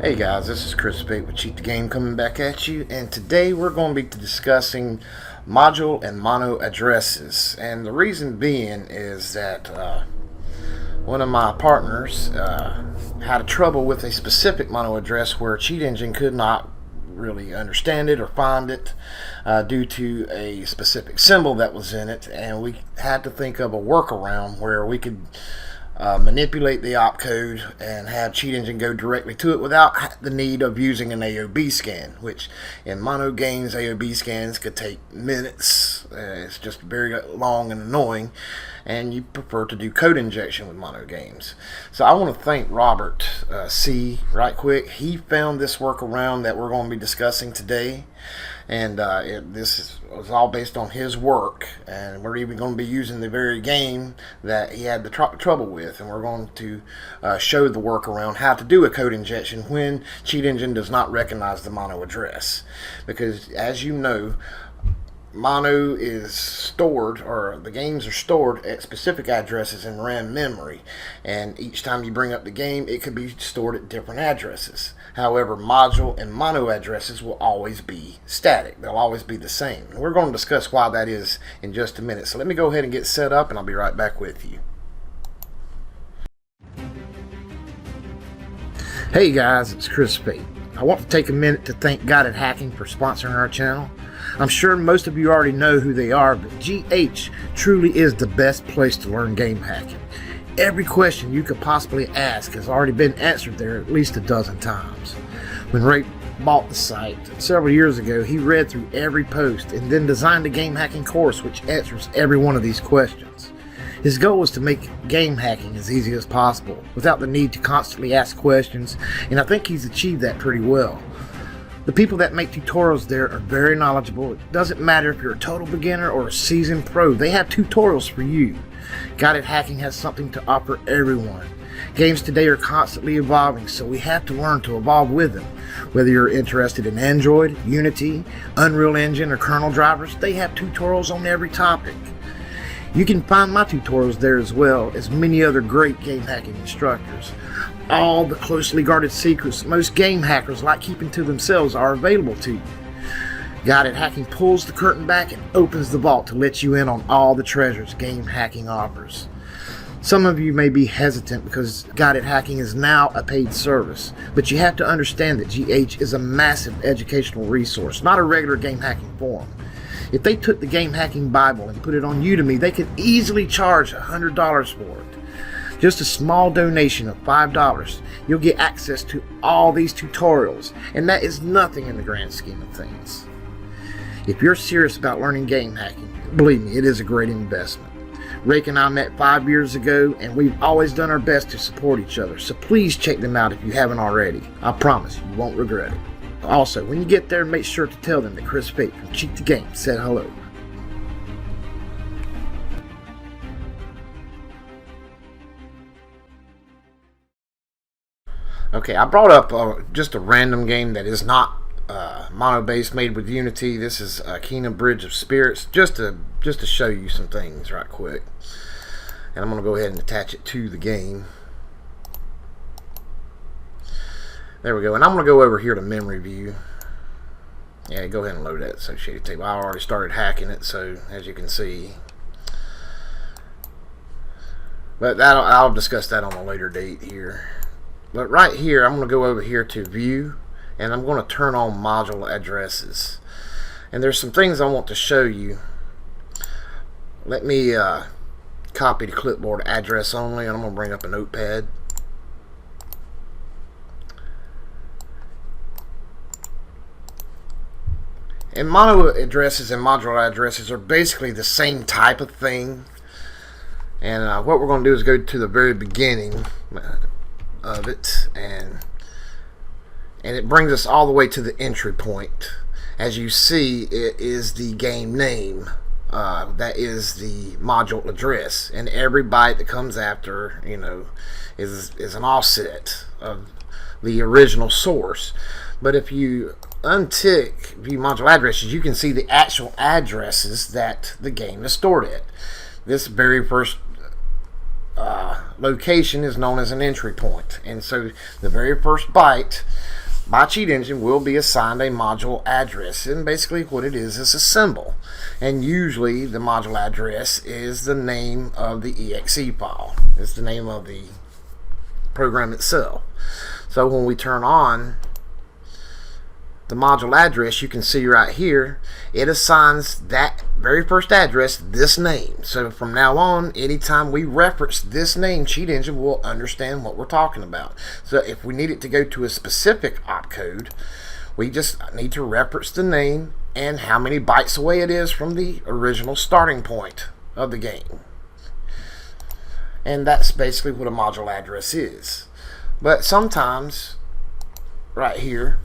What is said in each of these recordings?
Hey guys, this is Chris Bate with Cheat the Game coming back at you, and today we're going to be discussing module and mono addresses. And the reason being is that one of my partners had a trouble with a specific mono address where Cheat Engine could not really understand it or find it due to a specific symbol that was in it, and we had to think of a workaround where we could manipulate the opcode and have Cheat Engine go directly to it without the need of using an AOB scan, which in mono games AOB scans could take minutes. It's just very long and annoying, and you prefer to do code injection with mono games. So I want to thank Robert C. right quick. He found this workaround that we're going to be discussing today, and this was all based on his work, and we're even going to be using the very game that he had the trouble with, and we're going to show the workaround how to do a code injection when Cheat Engine does not recognize the mono address. Because as you know, mono is stored, or the games are stored at specific addresses in RAM memory, and each time you bring up the game it could be stored at different addresses. However, module and mono addresses will always be static. They'll always be the same. And we're going to discuss why that is in just a minute. So let me go ahead and get set up, and I'll be right back with you. Hey guys, it's Chris Fate. I want to take a minute to thank Guided Hacking for sponsoring our channel. I'm sure most of you already know who they are, but GH truly is the best place to learn game hacking. Every question you could possibly ask has already been answered there at least a dozen times. When Ray bought the site several years ago, he read through every post and then designed a game hacking course which answers every one of these questions. His goal was to make game hacking as easy as possible without the need to constantly ask questions, and I think he's achieved that pretty well. The people that make tutorials there are very knowledgeable. It doesn't matter if you're a total beginner or a seasoned pro, they have tutorials for you. Guided Hacking has something to offer everyone. Games today are constantly evolving, so we have to learn to evolve with them. Whether you're interested in Android, Unity, Unreal Engine, or kernel drivers, they have tutorials on every topic. You can find my tutorials there as well as many other great game hacking instructors. All the closely guarded secrets most game hackers like keeping to themselves are available to you. Guided Hacking pulls the curtain back and opens the vault to let you in on all the treasures game hacking offers. Some of you may be hesitant because Guided Hacking is now a paid service, but you have to understand that GH is a massive educational resource, not a regular game hacking forum. If they took the Game Hacking Bible and put it on Udemy, they could easily charge $100 for it. Just a small donation of $5, you'll get access to all these tutorials, and that is nothing in the grand scheme of things. If you're serious about learning game hacking, believe me, it is a great investment. Rake and I met 5 years ago, and we've always done our best to support each other, so please check them out if you haven't already. I promise you won't regret it. Also, when you get there, make sure to tell them that Chris Fate from Cheat the Game said hello. Okay, I brought up just a random game that is not mono-based, made with Unity. This is Kingdom Bridge of Spirits, just to show you some things right quick. And I'm going to go ahead and attach it to the game. There we go, and I'm going to go over here to memory view. Yeah, go ahead and load that associated table. I already started hacking it, so as you can see. But I'll discuss that on a later date here. But right here, I'm going to go over here to view, and I'm going to turn on module addresses. And there's some things I want to show you. Let me copy the clipboard address only, and I'm going to bring up a notepad. And mono addresses and module addresses are basically the same type of thing. And what we're going to do is go to the very beginning of it, and it brings us all the way to the entry point. As you see, it is the game name. That is the module address, and every byte that comes after, is an offset of the original source. But if you untick view module addresses, you can see the actual addresses that the game is stored at. This very first location is known as an entry point. And so the very first byte by Cheat Engine will be assigned a module address. And basically what it is a symbol. And usually the module address is the name of the exe file. It's the name of the program itself. So when we turn on the module address, you can see right here, it assigns that very first address this name. So from now on, anytime we reference this name, Cheat Engine will understand what we're talking about. So if we need it to go to a specific opcode, we just need to reference the name and how many bytes away it is from the original starting point of the game. And that's basically what a module address is. But sometimes, right here,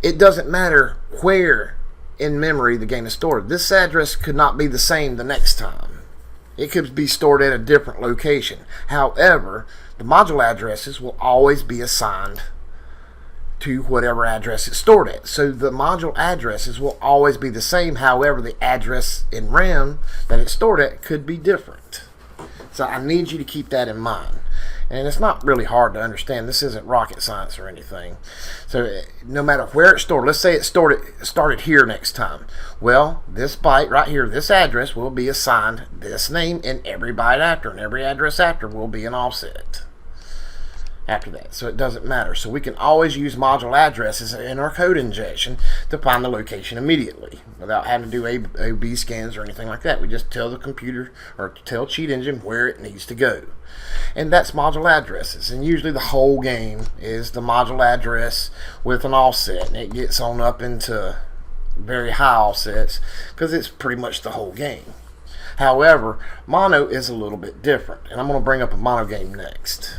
it doesn't matter where in memory the game is stored. This address could not be the same the next time. It could be stored at a different location. However, the module addresses will always be assigned to whatever address it's stored at. So the module addresses will always be the same. However, the address in RAM that it's stored at could be different. So I need you to keep that in mind. And it's not really hard to understand. This isn't rocket science or anything. So no matter where it's stored, let's say it started here next time. Well, this byte right here, this address will be assigned this name, and every byte after and every address after will be an offset after that. So it doesn't matter. So we can always use module addresses in our code injection to find the location immediately without having to do A/B scans or anything like that. We just tell the computer or tell Cheat Engine where it needs to go. And that's module addresses. And usually the whole game is the module address with an offset. And it gets on up into very high offsets because it's pretty much the whole game. However, mono is a little bit different. And I'm going to bring up a mono game next.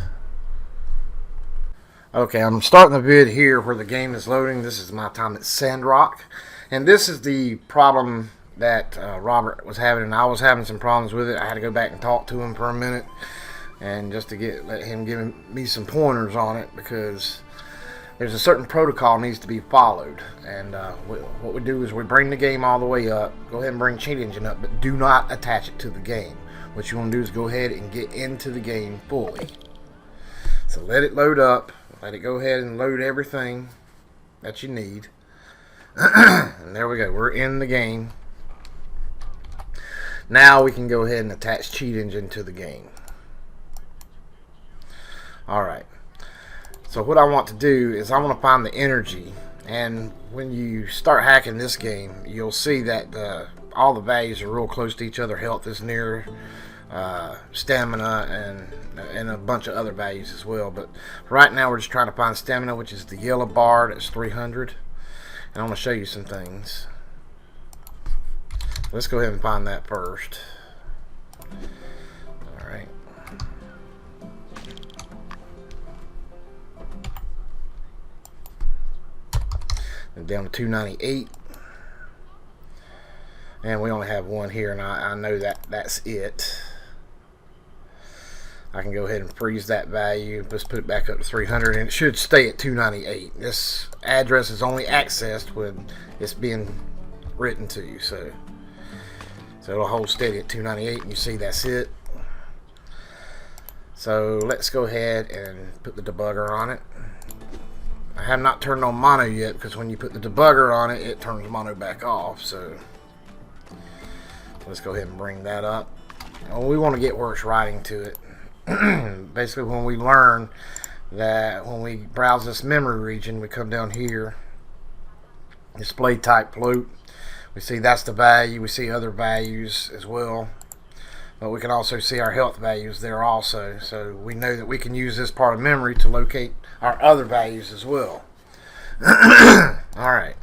Okay, I'm starting the vid here where the game is loading. This is my time at Sandrock. And this is the problem that Robert was having, and I was having some problems with it. I had to go back and talk to him for a minute, and just to let him give me some pointers on it, because there's a certain protocol needs to be followed. And what we do is we bring the game all the way up, go ahead and bring Cheat Engine up, but do not attach it to the game. What you want to do is go ahead and get into the game fully. So let it load up. Let it go ahead and load everything that you need. And there we go. We're in the game. Now we can go ahead and attach Cheat Engine to the game. Alright. So what I want to do is I want to find the energy. And when you start hacking this game, you'll see that all the values are real close to each other. Health is near stamina and a bunch of other values as well. But right now we're just trying to find stamina, which is the yellow bar. That's 300. And I'm going to show you some things. Let's go ahead and find that first. Alright. And down to 298. And we only have one here, and I know that's it. I can go ahead and freeze that value. Let's put it back up to 300, and it should stay at 298. This address is only accessed when it's being written to you, so it'll hold steady at 298, and you see that's it. So let's go ahead and put the debugger on it. I have not turned on mono yet, because when you put the debugger on it, it turns mono back off. So let's go ahead and bring that up. And we want to get where it's writing to it. Basically, when we learn that when we browse this memory region, we come down here, display type float, we see that's the value. We see other values as well, but we can also see our health values there also. So we know that we can use this part of memory to locate our other values as well. Alright,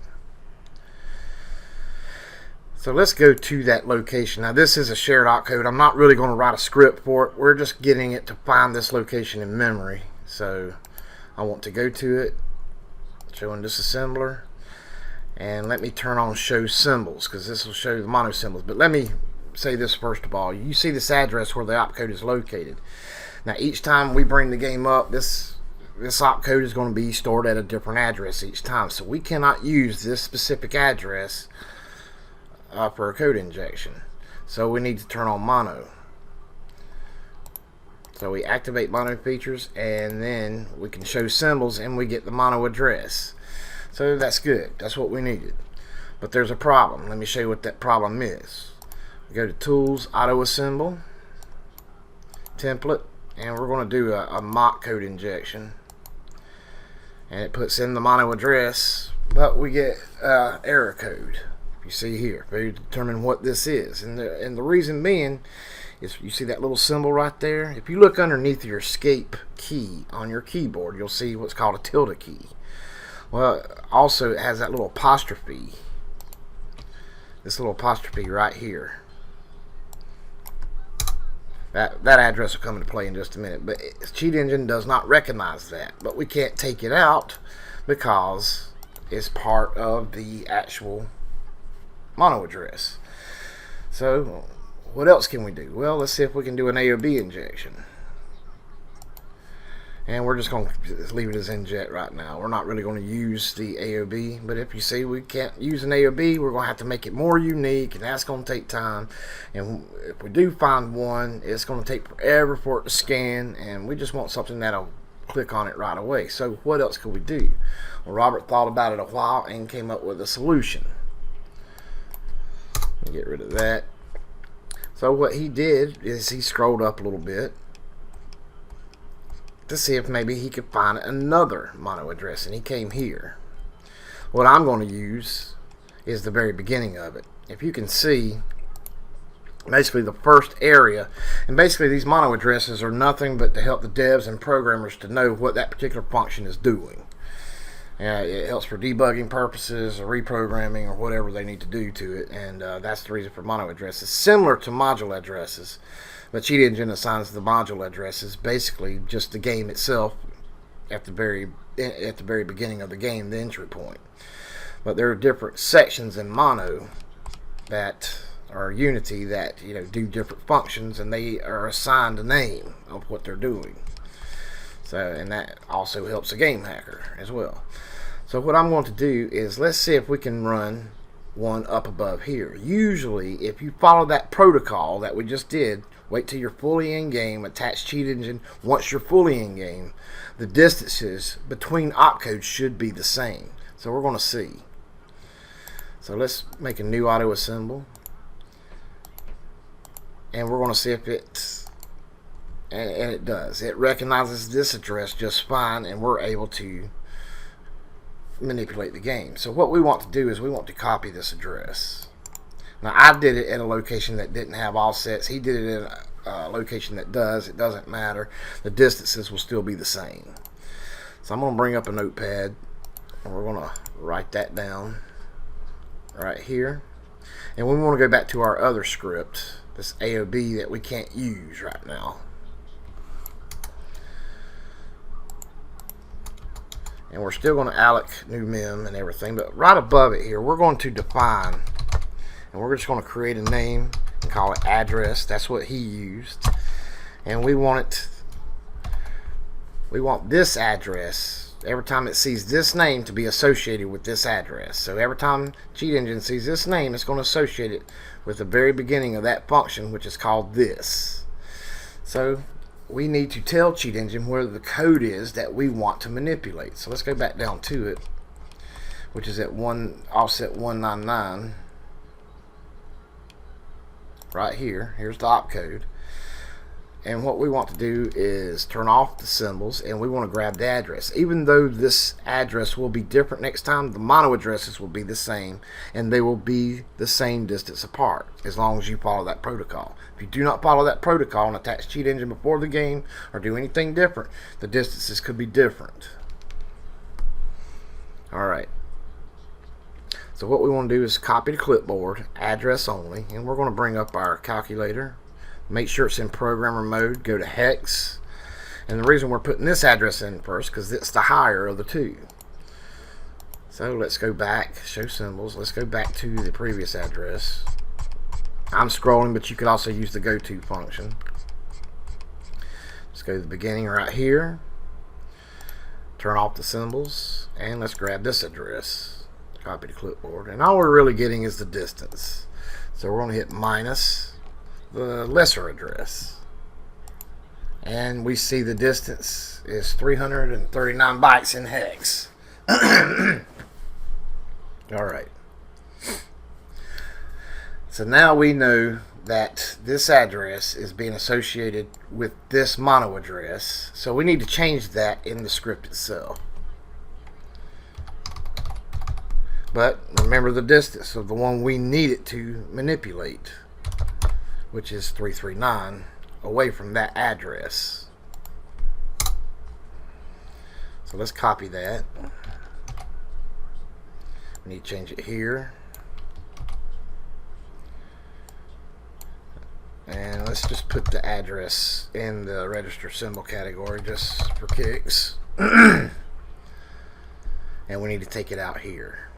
so let's go to that location. Now this is a shared opcode. I'm not really going to write a script for it. We're just getting it to find this location in memory. So I want to go to it, showing disassembler, and let me turn on show symbols, because this will show the mono symbols. But let me say this first of all. You see this address where the opcode is located. Now each time we bring the game up, this opcode is going to be stored at a different address each time. So we cannot use this specific address for a code injection. So we need to turn on mono. So we activate mono features, and then we can show symbols, and we get the mono address. So that's good. That's what we needed. But there's a problem. Let me show you what that problem is. We go to Tools, Auto Assemble, Template, and we're going to do a mock code injection. And it puts in the mono address, but we get error code. You see here, we determine what this is, and the reason being is, you see that little symbol right there? If you look underneath your escape key on your keyboard, you'll see what's called a tilde key. Well, also it has that little apostrophe. This little apostrophe right here. That address will come into play in just a minute, but Cheat Engine does not recognize that. But we can't take it out because it's part of the actual mono address. So what else can we do? Well, let's see if we can do an AOB injection. And we're just going to leave it as inject right now. We're not really going to use the AOB, but if you see we can't use an AOB, we're going to have to make it more unique, and that's going to take time. And if we do find one, it's going to take forever for it to scan, and we just want something that'll click on it right away. So what else could we do? Well, Robert thought about it a while and came up with a solution. Let me get rid of that. So what he did is he scrolled up a little bit to see if maybe he could find another mono address, and he came here. What I'm going to use is the very beginning of it. If you can see, basically the first area, and basically these mono addresses are nothing but to help the devs and programmers to know what that particular function is doing. It helps for debugging purposes or reprogramming or whatever they need to do to it, and that's the reason for mono addresses. Similar to module addresses, but Cheat Engine assigns the module addresses basically just the game itself at the very beginning of the game, the entry point. But there are different sections in mono that are Unity that do different functions, and they are assigned a name of what they're doing. So, and that also helps a game hacker as well. So what I'm going to do is, let's see if we can run one up above here. Usually, if you follow that protocol that we just did, wait till you're fully in game, attach Cheat Engine. Once you're fully in game, the distances between opcodes should be the same. So we're going to see. So let's make a new auto assemble, and we're going to see if it, and it does. It recognizes this address just fine, and we're able to manipulate the game. So what we want to do is we want to copy this address. Now I did it at a location that didn't have offsets. He did it at a location that does. It doesn't matter. The distances will still be the same. So I'm going to bring up a notepad, and we're going to write that down right here. And we want to go back to our other script, this AOB that we can't use right now. And we're still going to alloc new mem and everything, but right above it here, we're going to define, and we're just going to create a name and call it address. That's what he used. And we want this address, every time it sees this name, to be associated with this address. So every time Cheat Engine sees this name, it's going to associate it with the very beginning of that function, which is called this. So we need to tell Cheat Engine where the code is that we want to manipulate. So let's go back down to it, which is at offset 199 right here. Here's the opcode, and what we want to do is turn off the symbols, and we want to grab the address. Even though this address will be different next time, the mono addresses will be the same, and they will be the same distance apart as long as you follow that protocol. If you do not follow that protocol and attach Cheat Engine before the game or do anything different, the distances could be different. Alright, so what we want to do is copy the clipboard, address only, and we're going to bring up our calculator. Make sure it's in programmer mode, go to hex, and the reason we're putting this address in first because it's the higher of the two. So let's go back, show symbols, let's go back to the previous address. I'm scrolling, but you could also use the go to function. Let's go to the beginning right here, turn off the symbols, and let's grab this address, copy the clipboard, and all we're really getting is the distance. So we're going to hit minus the lesser address, And we see the distance is 339 bytes in hex. Alright. So now we know that this address is being associated with this mono address. So we need to change that in the script itself. But remember the distance of the one we need it to manipulate, which is 339 away from that address. So let's copy that. We need to change it here. And let's just put the address in the register symbol category just for kicks. And we need to take it out here.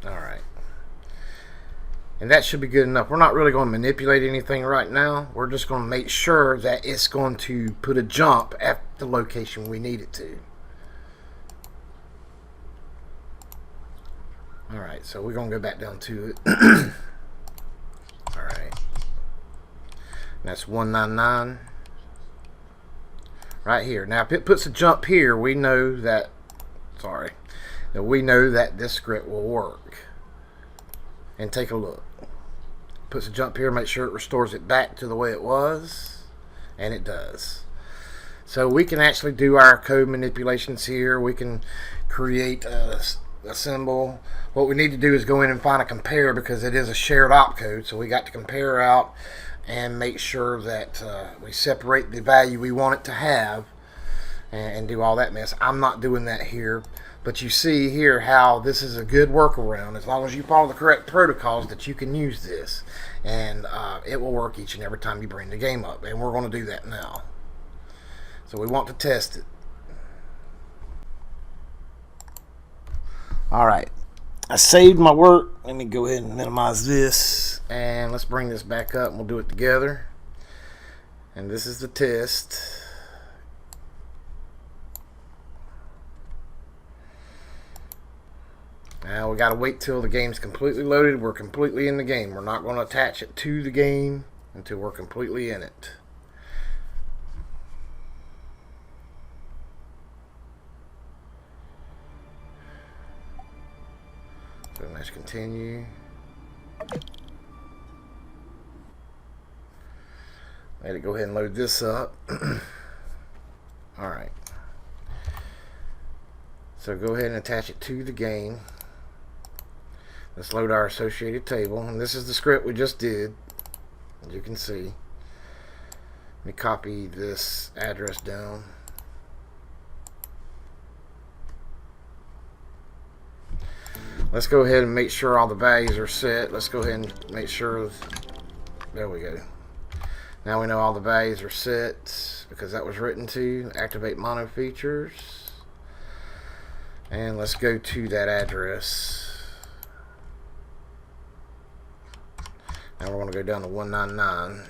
Alright. And that should be good enough. We're not really going to manipulate anything right now. We're just going to make sure that it's going to put a jump at the location we need it to. Alright, so we're going to go back down to it. Alright. That's 199. Right here. Now if it puts a jump here, we know that, we know that this script will work. And take a look. Puts a jump here, make sure it restores it back to the way it was. And it does. So we can actually do our code manipulations here. We can create a symbol. What we need to do is go in and find a compare, because it is a shared opcode. So we got to compare out and make sure that we separate the value we want it to have and do all that mess. I'm not doing that here. But you see here how this is a good workaround, as long as you follow the correct protocols, that you can use this. And it will work each and every time you bring the game up. And we're going to do that now. So we want to test it. Alright. I saved my work. Let me go ahead and minimize this. And let's bring this back up and we'll do it together. And this is the test. Now we got to wait till the game's completely loaded. We're completely in the game. We're not going to attach it to the game until we're completely in it. So let's continue. Let it go ahead and load this up. Alright. So go ahead and attach it to the game. Let's load our associated table, and this is the script we just did, as you can see. Let me copy this address down. Let's go ahead and make sure all the values are set. Let's go ahead and make sure, there we go. Now we know all the values are set, because that was written to activate mono features. And let's go to that address. Now we're going to go down to 199.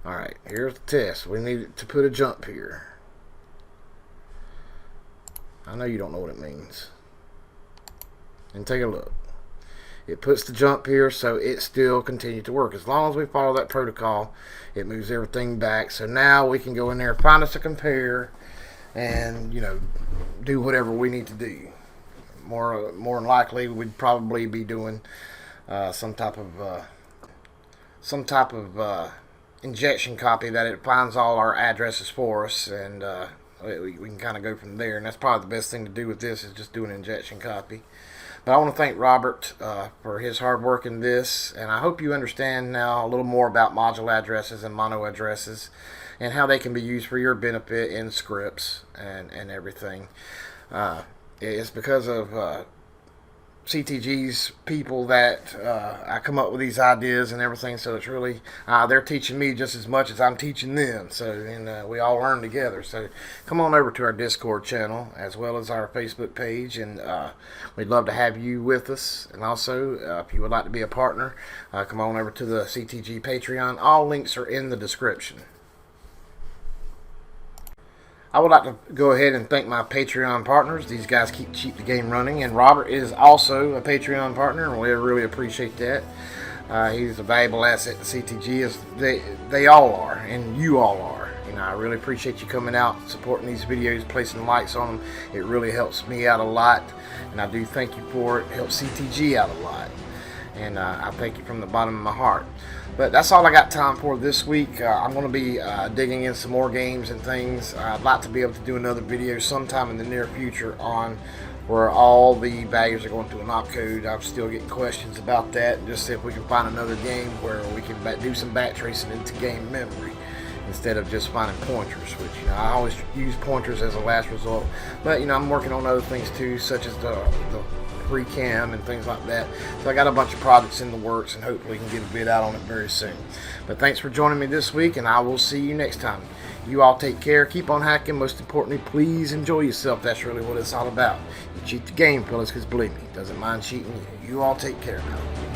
Alright, here's the test. We need to put a jump here. I know you don't know what it means. And take a look. It puts the jump here, so it still continues to work. As long as we follow that protocol, it moves everything back. So now we can go in there, find us a compare, and, you know, do whatever we need to do. More than likely, we'd probably be doing some type of injection copy that it finds all our addresses for us, and we can kind of go from there. And that's probably the best thing to do with this, is just do an injection copy. But I want to thank Robert for his hard work in this, and I hope you understand now a little more about module addresses and mono addresses and how they can be used for your benefit in scripts and everything. It's because of CTG's people that I come up with these ideas and everything, so it's really they're teaching me just as much as I'm teaching them, so and we all learn together. So come on over to our Discord channel as well as our Facebook page, and we'd love to have you with us. And also if you would like to be a partner, come on over to the CTG Patreon. All links are in the description. I would like to go ahead and thank my Patreon partners. These guys keep the game running, and Robert is also a Patreon partner, and we really appreciate that. He's a valuable asset to CTG, as they all are, and you all are. I really appreciate you coming out, supporting these videos, placing likes on them. It really helps me out a lot, and I do thank you for it. It helps CTG out a lot, and I thank you from the bottom of my heart. But that's all I got time for this week. I'm going to be digging in some more games and things. I'd like to be able to do another video sometime in the near future on where all the values are going to an opcode. I'm still getting questions about that. Just see if we can find another game where we can do some back tracing into game memory instead of just finding pointers, which I always use pointers as a last result. But I'm working on other things too, such as the free cam and things like that. So I got a bunch of projects in the works, and hopefully we can get a bid out on it very soon. But thanks for joining me this week, and I will see you next time. You all take care, keep on hacking. Most importantly, please enjoy yourself. That's really what it's all about. You cheat the game, fellas, because believe me, it doesn't mind cheating you. You all take care now.